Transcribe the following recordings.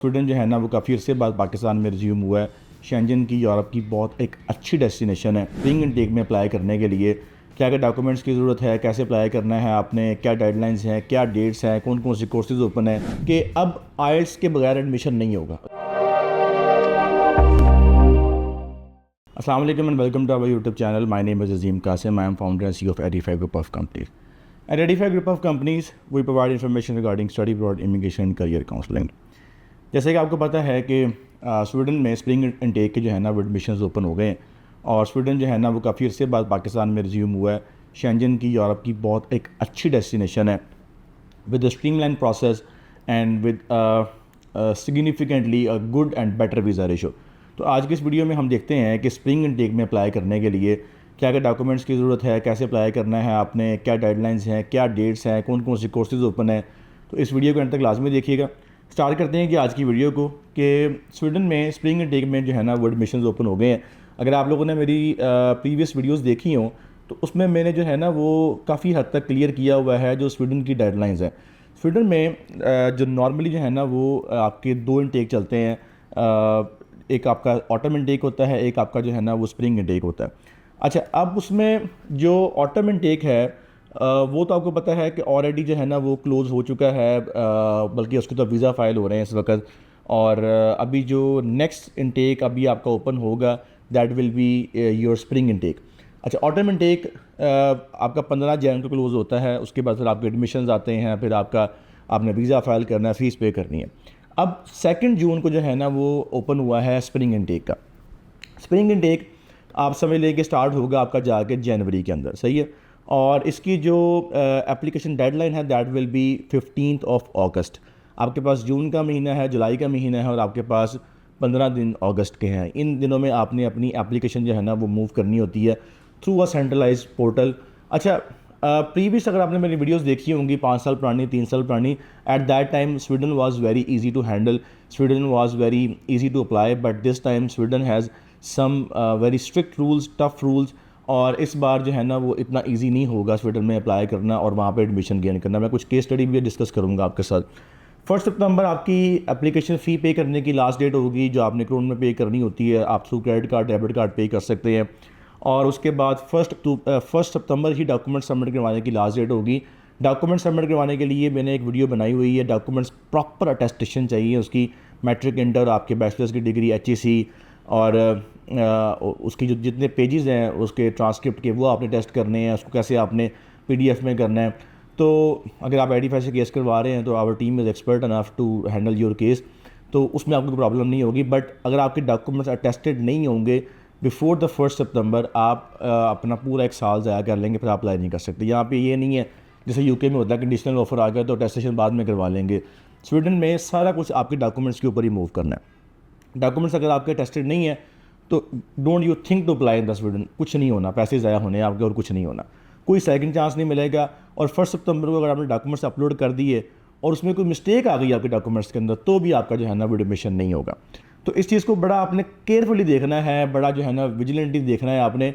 Sweden जो है ना वो काफ़ी अरसे बाद पाकिस्तान में रिज्यूम हुआ है। शेंजन की यूरोप की बहुत एक अच्छी डेस्टिनेशन है। स्प्रिंग इनटेक में अप्लाई करने के लिए क्या क्या डॉक्यूमेंट्स की ज़रूरत है, कैसे अप्लाई करना है आपने, क्या गाइडलाइंस हैं, क्या डेट्स हैं, कौन कौन से कोर्सेज ओपन है कि अब आइल्स के बगैर एडमिशन नहीं होगा। अस्सलाम वालेकुम and welcome to our YouTube channel. My name is Azeem Qasim. I am founder and CEO of Edify Group of Companies. At Edify Group of Companies, we provide information regarding study abroad, immigration and career counseling. जैसे कि आपको पता है कि Sweden में spring intake के जो है ना वो एडमिशन्स ओपन हो गए हैं और स्वीडन जो है ना वो काफ़ी अरसे बाद पाकिस्तान में रिज्यूम हुआ है। शेंजन की यूरोप की बहुत एक अच्छी डेस्टिनेशन है with streamline process and with significantly a good and better visa ratio. तो आज की इस वीडियो में हम देखते हैं कि स्प्रिंग इनटेक में अप्लाई करने के लिए क्या क्या डॉक्यूमेंट्स की ज़रूरत है, कैसे अप्लाई करना है आपने, क्या गाइडलाइंस हैं, क्या डेट्स हैं, कौन कौन से कोर्सेज ओपन है। तो इस वीडियो को अंत तक लाजमी देखिएगा। स्टार्ट करते हैं कि आज की वीडियो को कि स्वीडन में स्प्रिंग इनटेक में जो है ना वो एडमिशन्स ओपन हो गए हैं। अगर आप लोगों ने मेरी प्रीवियस वीडियोस देखी हों तो उसमें मैंने जो है ना वो काफ़ी हद तक क्लियर किया हुआ है जो स्वीडन की गाइडलाइंस है। स्वीडन में जो नॉर्मली जो है ना वो आपके दो इनटेक चलते हैं। एक आपका ऑटम इनटेक होता है, एक आपका जो है ना वो स्प्रिंग इनटेक होता है। अच्छा, अब उसमें जो ऑटम इनटेक है वो तो आपको पता है कि ऑलरेडी जो है ना वो क्लोज़ हो चुका है, बल्कि उसके तो वीज़ा फ़ाइल हो रहे हैं इस वक्त। और अभी जो नेक्स्ट इनटेक अभी आपका ओपन होगा that will be your spring intake. अच्छा, ऑटम इनटेक आपका 15 जैन को क्लोज़ होता है। उसके बाद फिर आपके एडमिशन्स आते हैं, फिर आपने वीज़ा फ़ाइल करना है, फ़ीस पे करनी है। अब 2 जून को जो है ना वो ओपन हुआ है स्प्रिंग इनटेक का। स्प्रिंग इनटेक आप समझ लें कि स्टार्ट होगा आपका जाके जनवरी के अंदर, सही है। और इसकी जो एप्लीकेशन डेडलाइन है दैट विल बी 15 अगस्त। आपके पास जून का महीना है, जुलाई का महीना है और आपके पास 15 दिन अगस्त के हैं। इन दिनों में आपने अपनी एप्लीकेशन जो है ना वो मूव करनी होती है थ्रू अ सेंट्रलाइज पोर्टल। अच्छा, प्रीवियस अगर आपने मेरी वीडियोस देखी होंगी 5 साल पुरानी, 3 साल पुरानी, at that time Sweden was very easy to handle, Sweden was very easy to apply, but this time Sweden has some very strict rules, tough rules. और इस बार जो है ना वो इतना इजी नहीं होगा स्वीडन में अप्लाई करना और वहाँ पे एडमिशन गेन करना। मैं कुछ केस स्टडी भी डिस्कस करूँगा आपके साथ। 1 सितंबर आपकी एप्लीकेशन फ़ी पे करने की लास्ट डेट होगी, जो आपने क्रोन में पे करनी होती है। आप through credit card, debit card पे कर सकते हैं। और उसके बाद 1 सितंबर ही डॉक्यूमेंट सबमिट करवाने की लास्ट डेट होगी। डॉक्यूमेंट सबमिट करवाने के लिए मैंने एक वीडियो बनाई हुई है। डॉक्यूमेंट्स प्रॉपर अटेस्टेशन चाहिए उसकी, मैट्रिक, इंटर, आपके बैचलर्स की डिग्री, HEC और उसकी जो जितने पेजेस हैं उसके ट्रांसक्रिप्ट के वो आपने टेस्ट करने हैं। उसको कैसे आपने PDF में करना है। तो अगर आप Edify से केस करवा रहे हैं तो our team is expert enough to handle your case, तो उसमें आपको कोई प्रॉब्लम नहीं होगी। बट अगर आपके डॉक्यूमेंट्स अटेस्टेड नहीं होंगे बिफोर द 1 सितंबर, आप अपना पूरा 1 साल ज़ाया कर लेंगे, फिर आप अप्लाई नहीं कर सकते। यहाँ पे ये नहीं है जैसे UK में होता है कंडीशनल ऑफर आ गया तो अटेस्टेशन बाद में करवा लेंगे। स्वीडन में सारा कुछ आपके डॉक्यूमेंट्स के ऊपर ही मूव करना है। डॉक्यूमेंट्स अगर आपके टेस्टेड नहीं है तो don't you think to apply in the Sweden. कुछ नहीं होना, पैसे ज़ाया होने आपके और कुछ नहीं होना, कोई सेकंड चांस नहीं मिलेगा। और 1 सितंबर को अगर आपने डॉक्यूमेंट्स अपलोड कर दिए और उसमें कोई मिस्टेक आ गई आपके डॉक्यूमेंट्स के अंदर तो भी आपका जो है ना वो एडमिशन नहीं होगा। तो इस चीज़ को बड़ा आपने केयरफुली देखना है, बड़ा जो है ना विजिलेंटली देखना है आपने।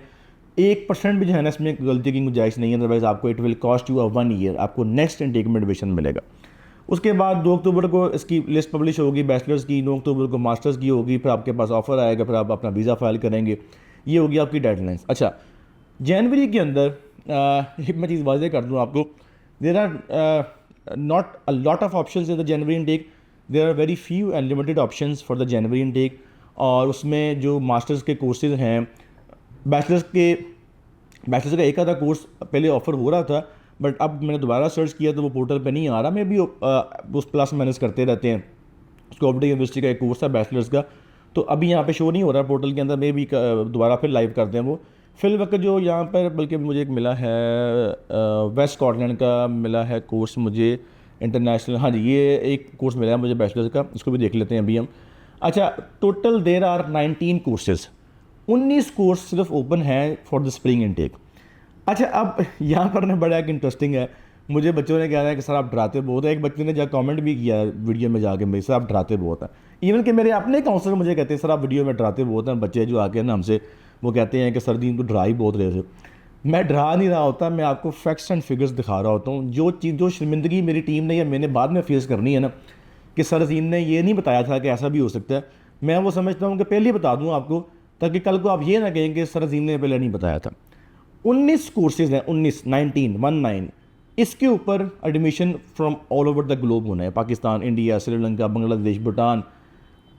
1% भी जो है ना इसमें गलती की गुंजाइश नहीं है, अदरवाइज़ आपको it will cost you 1 year. आपको नेक्स्ट इनटेक में एडमिशन मिलेगा। उसके बाद 2 अक्टूबर को इसकी लिस्ट पब्लिश होगी बैचलर्स की, 9 अक्टूबर को मास्टर्स की होगी, फिर आपके पास ऑफर आएगा, फिर आप अपना वीज़ा फाइल करेंगे। ये होगी आपकी डेडलाइंस। अच्छा, जनवरी के अंदर एक मैं चीज़ वाज़ेह कर दूँ आपको, there are not a lot of options in the January intake, there are very few and limited options for the January intake. और उसमें जो मास्टर्स के कोर्सेज हैं, बैचलर्स का एक आधा कोर्स पहले ऑफ़र हो रहा था, बट अब मैंने दोबारा सर्च किया तो वो पोर्टल पे नहीं आ रहा। मैं भी उस प्लस माइनस करते रहते हैं। स्कॉपडे यूनिवर्सिटी का एक कोर्स था बैचलर्स का, तो अभी यहाँ पे शो नहीं हो रहा पोर्टल के अंदर। मैं भी दोबारा फिर लाइव करते हैं वो फिल वक्त जो यहाँ पर। बल्कि मुझे एक मिला है वेस्ट स्कॉटलैंड का मिला है कोर्स मुझे, इंटरनेशनल, हाँ जी, ये एक कोर्स मिला है मुझे बैचलर्स का, इसको भी देख लेते हैं अभी हम। अच्छा, total there are 19 courses, 19 course सिर्फ ओपन है फॉर द स्प्रिंग इनटेक। अच्छा, अब यहाँ पर ना बड़ा एक इंटरेस्टिंग है, मुझे बच्चों ने कहा है कि सर आप डराते बहुत है। एक बच्चे ने जाकर कमेंट भी किया वीडियो में जाके, मेरे सर आप डराते बहुत हैं। इवन कि मेरे अपने काउंसलर मुझे कहते हैं सर आप वीडियो में डराते बहुत हैं। बच्चे जो आके ना हमसे वो कहते हैं कि सर जी तो डरा ही बहुत रहे थे। मैं डरा नहीं रहा होता, मैं आपको फैक्ट्स एंड फिगर्स दिखा रहा होता हूँ। जो चीज़, जो शर्मिंदगी मेरी टीम ने या मैंने बाद में फेस करनी है ना, कि सर अजीम ने ये नहीं बताया था कि ऐसा भी हो सकता है। मैं वो समझता हूँ कि पहले ही बता दूँ आपको, ताकि कल को आप ये ना कहें कि सर अजीम ने पहले नहीं बताया था। 19 कोर्सेज हैं, 19 इसके ऊपर admission from all over the globe होना है, पाकिस्तान, इंडिया, श्रीलंका, बांग्लादेश, भूटान,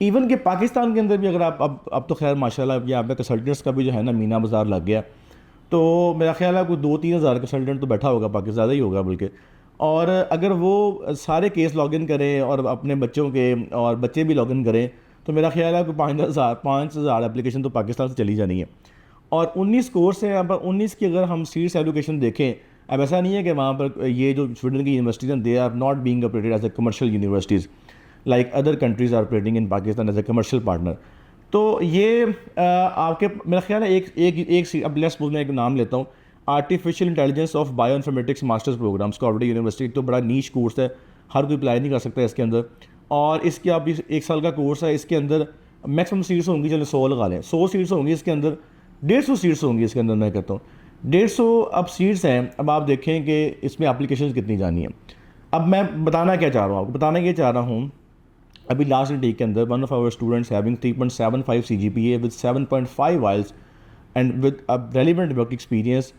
इवन कि पाकिस्तान के अंदर भी अगर आप अब तो खैर माशाल्लाह यहाँ पे कंसल्टेंट्स का भी जो है ना मीना बाज़ार लग गया, तो मेरा ख्याल है कोई 2-3 हज़ार कंसल्टेंट तो बैठा होगा, पाकिस्तान ज़्यादा ही होगा बल्कि। और अगर वो सारे केस लॉगिन करें और अपने बच्चों के और बच्चे भी लॉगिन करें, तो मेरा ख्याल है कि 5,000 एप्लीकेशन तो पाकिस्तान से चली जानी है। और 19 कोर्स हैं, अब 19 की अगर हम सीट्स एलोकेशन देखें, अब ऐसा नहीं है कि वहाँ पर ये जो स्वीडन की यूनिवर्सिटीज़ हैं, they are not being operated as a commercial universities like other countries are operating in Pakistan as a commercial partner. तो ये आपके मेरा ख्याल है एक अब लेट्स सपोज मैं एक नाम लेता हूँ, artificial intelligence of bio informatics masters program, Scotland university, तो बड़ा नीश कोर्स है, हर कोई अप्लाई नहीं कर सकता इसके अंदर। और इसके आप 1 साल का कोर्स है, इसके अंदर मैक्सिमम सीट्स होंगी, चलो 100 लगा लें, 100 सीट्स होंगी इसके अंदर, 150 सीट्स होंगी इसके अंदर। मैं कहता हूँ 150 अब सीट्स हैं। अब आप देखें कि इसमें एप्लीकेशन कितनी जानी है। अब मैं बताना क्या चाह रहा हूँ आपको, बताना ये चाह रहा हूँ, अभी लास्ट इंटेक के अंदर one of our students having 3.75 CGPA with 7.5 IELTS and with a relevant work experience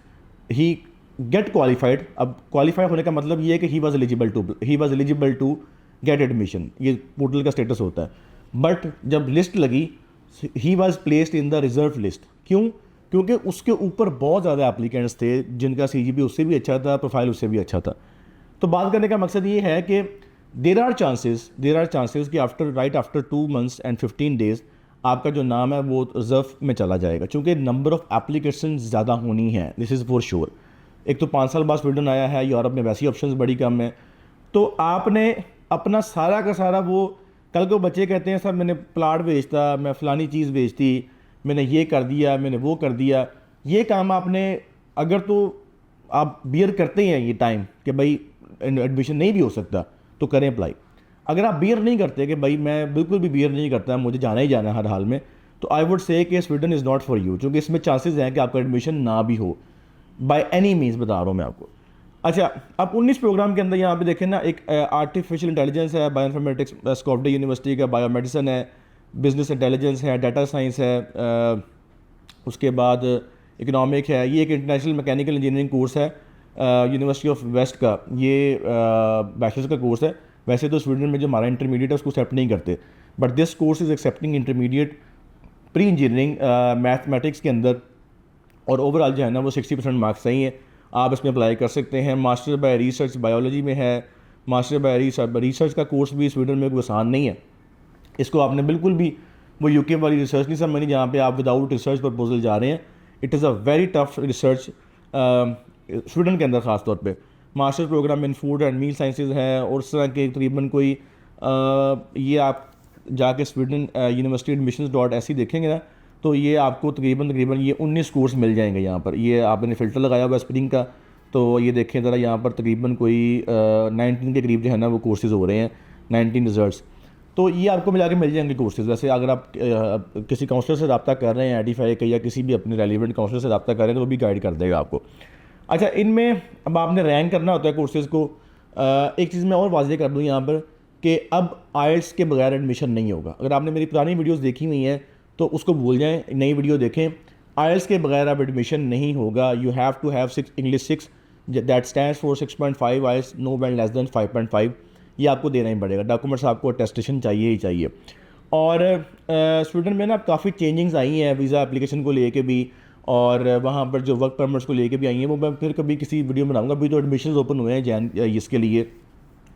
he get qualified. अब क्वालिफाई होने का मतलब ये है कि he was eligible to get admission, ये पोर्टल का स्टेटस होता है। बट जब लिस्ट लगी, he was placed in the reserve list. क्यों? क्योंकि उसके ऊपर बहुत ज़्यादा एप्लीकेंट्स थे जिनका CGPA उससे भी अच्छा था, प्रोफाइल उससे भी अच्छा था। तो बात करने का मकसद ये है कि देर आर चांसेस कि आफ्टर 2 months एंड 15 days आपका जो नाम है वो रिजर्व में चला जाएगा, क्योंकि नंबर ऑफ़ एप्लीकेशन ज़्यादा होनी है, दिस इज़ फॉर श्योर। एक तो 5 साल बाद स्वीडन आया है, यूरोप में वैसी ऑप्शंस बड़ी कम है। तो आपने अपना सारा का सारा वो, कल को बच्चे कहते हैं सर मैंने प्लाट बेचता, मैं फ़लानी चीज़ बेचती, मैंने ये कर दिया, मैंने वो कर दिया, ये काम आपने अगर तो आप बियर करते हैं ये टाइम कि भाई एडमिशन नहीं भी हो सकता तो करें अप्लाई। अगर आप बियर नहीं करते कि भाई मैं बिल्कुल भी बियर नहीं करता, मुझे जाना ही जाना है हर हाल में, तो आई वुड से कि Sweden is not for you, क्योंकि इसमें चांसेस हैं कि आपका एडमिशन ना भी हो, बाय एनी मीन्स बता रहा हूँ मैं आपको। अच्छा, अब 19 प्रोग्राम के अंदर यहाँ पे देखें ना, एक आर्टिफिशियल इंटेलिजेंस है, बायो इन्फॉर्मेटिक्स स्कॉटलैंड यूनिवर्सिटी का, बायो मेडिसिन है, बिजनेस इंटेलिजेंस है, डाटा साइंस है, उसके बाद इकोनॉमिक है, ये एक इंटरनेशनल मैकेनिकल इंजीनियरिंग कोर्स है यूनिवर्सिटी ऑफ वेस्ट का, ये बैचलर्स का कोर्स है। वैसे तो स्वीडन में जो हमारा इंटरमीडिएट है उसको एक्सेप्ट नहीं करते, but this course is accepting intermediate pre engineering mathematics के अंदर, और ओवरऑल जो है ना वो 60% मार्क्स सही है, आप इसमें अप्लाई कर सकते हैं। मास्टर बाय रिसर्च बायोलॉजी में है, मास्टर बाय रिसर्च का कोर्स भी स्वीडन में कोई आसान नहीं है। इसको आपने बिल्कुल भी वो यूके वाली रिसर्च नहीं समझनी जहाँ पे आप विदाउट रिसर्च प्रपोजल जा रहे हैं। It is a very tough research Sweden के अंदर ख़ास तौर पे। Master program in food and meal sciences है, और उस तरह के तकरीबन कोई ये आप जाके स्वीडन यूनिवर्सिटी admissions.se देखेंगे ना, तो ये आपको तकरीबन ये 19 कोर्स मिल जाएंगे यहाँ पर। ये आपने फ़िल्टर लगाया हुआ है स्प्रिंग का, तो ये देखें ज़रा, यहाँ पर तकरीबन कोई 19 के करीब जो है ना वो कोर्सेज़ हो रहे हैं, 19 रिजल्ट्स। तो ये आपको मिला के मिल जाएंगे कोर्सेज़। वैसे अगर आप किसी काउंसलर से रब्ता कर रहे हैं, एडिफाई के या किसी भी अपने रेलिवेंट काउंसलर से रब्ता कर रहे हैं, तो वो भी गाइड कर देगा आपको। अच्छा, इनमें अब आपने रैंक करना होता है कोर्सेज़ को। एक चीज़ मैं और वाज़ेह कर दूँ यहाँ पर कि अब आइल्स के बगैर एडमिशन नहीं होगा। अगर आपने मेरी पुरानी वीडियोस देखी हुई हैं तो उसको भूल जाएं, नई वीडियो देखें। आइल्स के बगैर अब एडमिशन नहीं होगा। You have to have English 6 that stands for 6.5 IELTS, no band less than 5.5। ये आपको देना ही पड़ेगा। डॉक्यूमेंट्स आपको अटेस्टेशन चाहिए ही चाहिए। और स्वीडन में ना काफ़ी चेंजिंग्स आई हैं वीज़ा एप्लीकेशन को लेके भी, और वहाँ पर जो वर्क परमिट्स को लेके भी आई हैं, वो मैं फिर कभी किसी वीडियो में बनाऊँगा। अभी तो एडमिशन ओपन हुए हैं इसके लिए,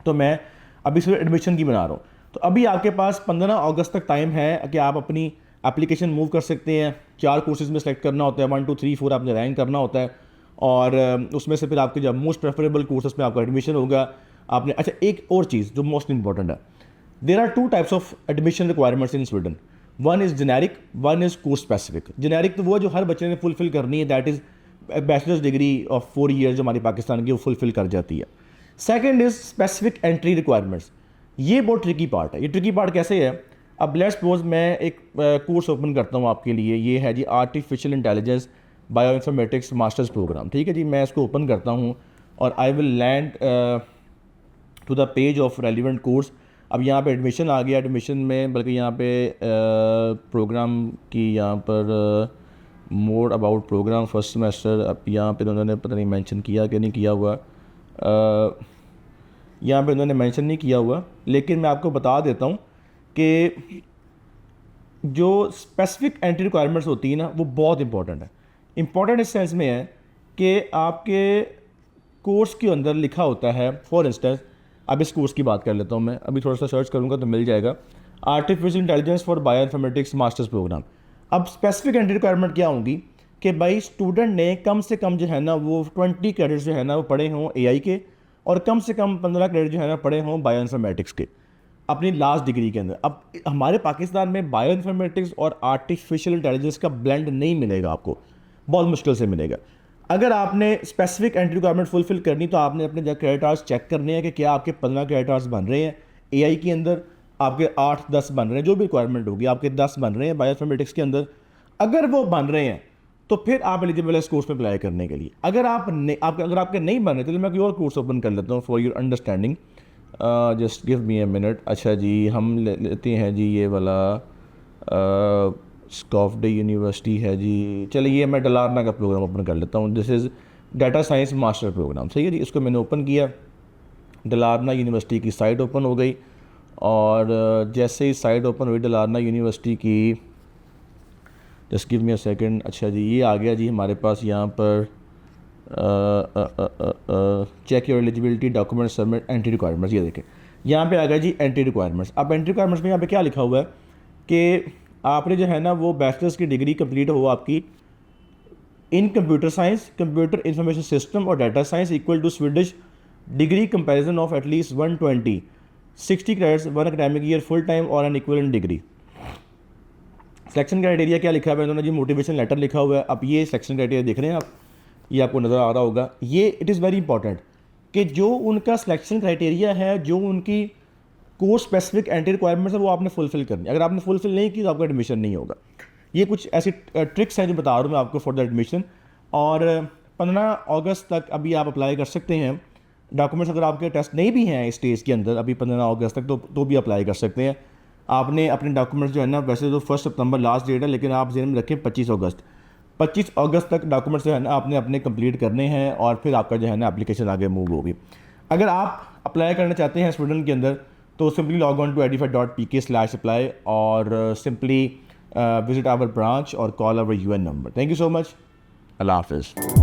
तो मैं अभी सिर्फ एडमिशन की बना रहा हूँ। तो अभी आपके पास 15 अगस्त तक टाइम है कि आप अपनी एप्लीकेशन मूव कर सकते हैं। 4 कोर्सेज में सेलेक्ट करना होता है, 1 2 3 4 आपने रैंक करना होता है, और उसमें से फिर आपके जब मोस्ट प्रेफरेबल कोर्सेज में आपका एडमिशन होगा। आपने अच्छा, एक और चीज़ जो मोस्ट इंपॉर्टेंट है, there are 2 types of admission requirements in Sweden. One is generic, one is course specific. Generic तो वो जो हर बच्चे ने फुलफिल करनी है, that is bachelors degree of 4 years जो हमारी पाकिस्तान की वो फुलफिल कर जाती है। Second is specific entry requirements. ये बहुत ट्रिकी पार्ट है। ये ट्रिकी पार्ट कैसे है? अब लेट्स सपोज मैं एक कोर्स ओपन करता हूँ आपके लिए, ये है जी artificial intelligence bio informatics masters program. ठीक है जी, मैं इसको ओपन करता हूँ और I will land to the page of relevant course. अब यहाँ पे एडमिशन आ गया, एडमिशन में बल्कि यहाँ पे प्रोग्राम की यहाँ पर more about program first semester, अब यहाँ पे उन्होंने पता नहीं मेंशन किया कि नहीं किया हुआ, यहाँ पे उन्होंने मेंशन नहीं किया हुआ, लेकिन मैं आपको बता देता हूँ कि जो स्पेसिफिक एंट्री रिक्वायरमेंट्स होती है ना वो बहुत इंपॉर्टेंट है। इंपॉर्टेंट इस सेंस में है कि आपके कोर्स के अंदर लिखा होता है, फॉर इंस्टेंस अब इस कोर्स की बात कर लेता हूँ मैं, अभी थोड़ा सा सर्च करूँगा तो मिल जाएगा, artificial intelligence for bio informatics masters program. अब स्पेसिफिक एंट्री रिक्वायरमेंट क्या होंगी कि भाई स्टूडेंट ने कम से कम जो है ना वो 20 क्रेडिट्स जो है ना वो पढ़े हों AI के, और कम से कम 15 क्रेडिट जो है ना पढ़े हों बायो इन्फॉर्मेटिक्स के अपनी लास्ट डिग्री के अंदर। अब हमारे पाकिस्तान में बायो इन्फॉर्मेटिक्स और आर्टिफिशियल इंटेलिजेंस का ब्लेंड नहीं मिलेगा आपको, बहुत मुश्किल से मिलेगा। अगर आपने स्पेसिफिक एंट्री रिक्वायरमेंट फुलफिल करनी तो आपने अपने क्रेडिट आवर्स चेक करने हैं कि क्या आपके 15 क्रेडिट आवर्स बन रहे हैं AI के अंदर, आपके 8-10 बन रहे हैं, जो भी रिक्वायरमेंट होगी आपके 10 बन रहे हैं बायो इन्फॉर्मेटिक्स के अंदर। अगर वो बन रहे हैं तो फिर आप एलिजिबल है इस कोर्स में अप्लाई करने के लिए। अगर आपके नहीं बन रहे तो मैं कोई और कोर्स ओपन कर लेता हूँ for your understanding. Just give me a minute. अच्छा जी, हम लेते हैं जी ये वाला स्कॉफडे यूनिवर्सिटी है जी, चलिए ये मैं डलारना का प्रोग्राम ओपन कर लेता हूँ। This is data science master program, सही है जी। इसको मैंने ओपन किया, डलारना यूनिवर्सिटी की साइट ओपन हो गई, और जैसे ही साइट ओपन हुई डलारना यूनिवर्सिटी की, just give me a second. अच्छा जी, ये आ गया जी हमारे पास यहाँ पर check your eligibility document submit entry requirements. ये देखें यहाँ पे आ गया जी एंट्री रिक्वायरमेंट्स। अब एंट्री रिक्वायरमेंट्स में यहाँ पे क्या लिखा हुआ है कि आपने जो है ना वो बैचलर्स की डिग्री कंप्लीट हो आपकी in computer science, computer information system और data science equal to Swedish degree comparison of at least 120 60 credits 1 academic year full time और an equivalent degree. Selection criteria क्या लिखा हुआ है उन्होंने जी, मोटिवेशन लेटर लिखा हुआ है। अब ये सिलेक्शन क्राइटेरिया देख रहे हैं आप, ये आपको नज़र आ रहा होगा। ये इट इज़ वेरी इंपॉर्टेंट कि जो उनका सिलेक्शन क्राइटेरिया है, जो उनकी कोर्स स्पेसिफिक एंट्री रिक्वायरमेंट्स है, वो आपने फुलफिल करनी है। अगर आपने फुलफिल नहीं की तो आपका एडमिशन नहीं होगा। ये कुछ ऐसी ट्रिक्स हैं जो बता रहा हूँ मैं आपको फॉर द एडमिशन। और 15 अगस्त तक अभी आप अप्लाई कर सकते हैं। डॉक्यूमेंट्स अगर आपके टेस्ट नहीं भी हैं इस स्टेज के अंदर अभी 15 अगस्त तक तो भी अप्लाई कर सकते हैं। आपने अपने डॉक्यूमेंट्स जो है ना, वैसे तो 1 सितंबर लास्ट डेट है, लेकिन आप जेहन में रखें 25 अगस्त तक डॉक्यूमेंट्स जो है ना आपने अपने कंप्लीट करने हैं, और फिर आपका जो है ना एप्लीकेशन आगे मूव होगी। अगर आप अप्लाई करना चाहते हैं स्टूडेंट के अंदर तो simply log on to edify.pk/apply और सिंपली विजिट आवर ब्रांच और call our UN number. Thank you so much. अल्लाह हाफिज़।